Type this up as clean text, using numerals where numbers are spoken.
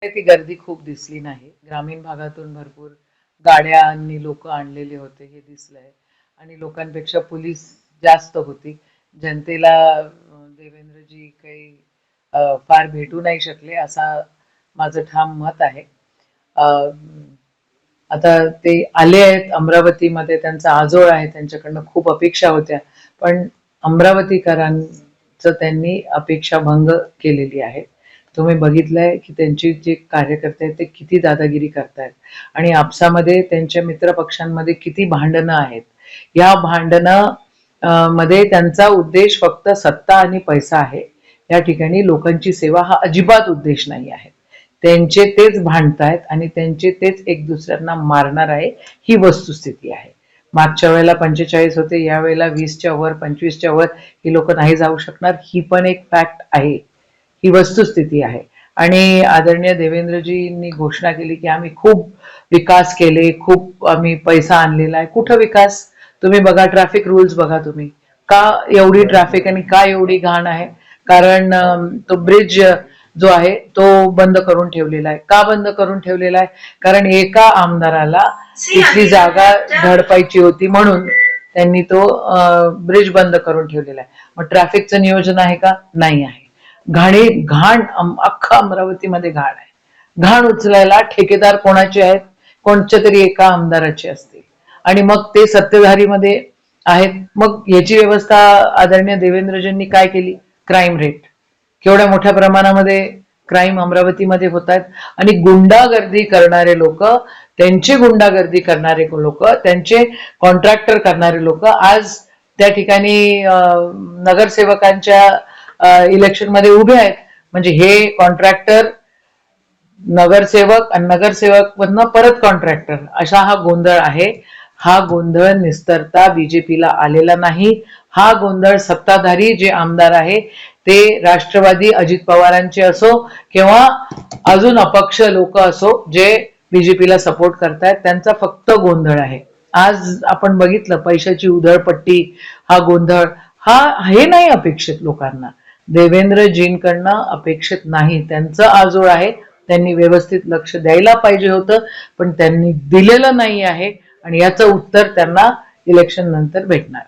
ती गर्दी खूप दिसली नाही. ग्रामीण भागातून भरपूर गाड्यांनी लोक आणलेले होते हे दिसलंय आणि लोकांपेक्षा पोलीस जास्त होती. जनतेला देवेंद्रजी काही फार भेटू नाही शकले असा माझं ठाम मत आहे. अ, आता ते आले आहेत अमरावतीमध्ये, त्यांचा आजोळ आहे, त्यांच्याकडनं खूप अपेक्षा होत्या, पण अमरावतीकरांचं त्यांनी अपेक्षा भंग केलेली आहे. तुम्ही बघितलंय की त्यांची जे कार्यकर्ते आहेत ते किती दादागिरी करतायत आणि आपसामध्ये त्यांच्या मित्र पक्षांमध्ये किती भांडणं आहेत. या भांडणं मध्ये त्यांचा उद्देश फक्त सत्ता आणि पैसा आहे. या ठिकाणी लोकांची सेवा हा अजिबात उद्देश नाही आहे. त्यांचे तेच भांडतायत आणि त्यांचे तेच एक दुसऱ्यांना मारणार आहे, ही वस्तुस्थिती आहे. मागच्या वेळेला 45 होते, या वेळेला 20च्या वर 25च्या वर ही लोक नाही जाऊ शकणार, ही पण एक फॅक्ट आहे, ही वस्तुस्थिती आहे. आणि आदरणीय देवेंद्रजींनी घोषणा केली की आम्ही खूप विकास केले, खूप आम्ही पैसा आणलेला आहे. कुठं विकास? तुम्ही बघा, ट्रॅफिक रूल्स बघा तुम्ही, का एवढी ट्रॅफिक आणि का एवढी घाण आहे? कारण तो ब्रिज जो आहे तो बंद करून ठेवलेला आहे. का बंद करून ठेवलेला आहे? कारण एका आमदाराला तिथली जागा धडपायची होती म्हणून त्यांनी तो ब्रिज बंद करून ठेवलेला आहे. मग ट्रॅफिकचं नियोजन आहे का? नाही आहे. घाण अख्खा अमरावतीमध्ये घाण आहे. घाण उचलायला ठेकेदार कोणाचे आहेत? कोणत्या तरी एका आमदाराचे असतील आणि मग ते सत्तेधारीमध्ये आहेत. मग याची व्यवस्था आदरणीय देवेंद्रजींनी काय केली? क्राईम रेट केवढ्या मोठ्या प्रमाणामध्ये क्राईम अमरावतीमध्ये होत आहेत आणि गुंडागर्दी करणारे लोक, त्यांचे गुंडागर्दी करणारे लोक, त्यांचे कॉन्ट्रॅक्टर करणारे लोक आज त्या ठिकाणी नगरसेवकांच्या इलेक्शन मध्ये उभे आहेत. म्हणजे हे कॉन्ट्रॅक्टर नगरसेवक आणि नगरसेवक मधनं परत कॉन्ट्रॅक्टर, असा हा गोंधळ आहे. हा गोंधळ निस्तरता बीजेपीला आलेला नाही. हा गोंधळ सत्ताधारी जे आमदार आहे ते राष्ट्रवादी अजित पवारांचे असो किंवा अजून अपक्ष लोक असो जे बीजेपीला सपोर्ट करतायत, त्यांचा फक्त गोंधळ आहे. आज आपण बघितलं पैशाची उधळपट्टी, हा गोंधळ, हे नाही अपेक्षित लोकांना. देवेंद्रजींकडनं अपेक्षित नाही. त्यांचं आजोळ आहे, त्यांनी व्यवस्थित लक्ष द्यायला पाहिजे होतं, पण त्यांनी दिलेलं नाही आहे आणि याचं उत्तर त्यांना इलेक्शन नंतर भेटणार.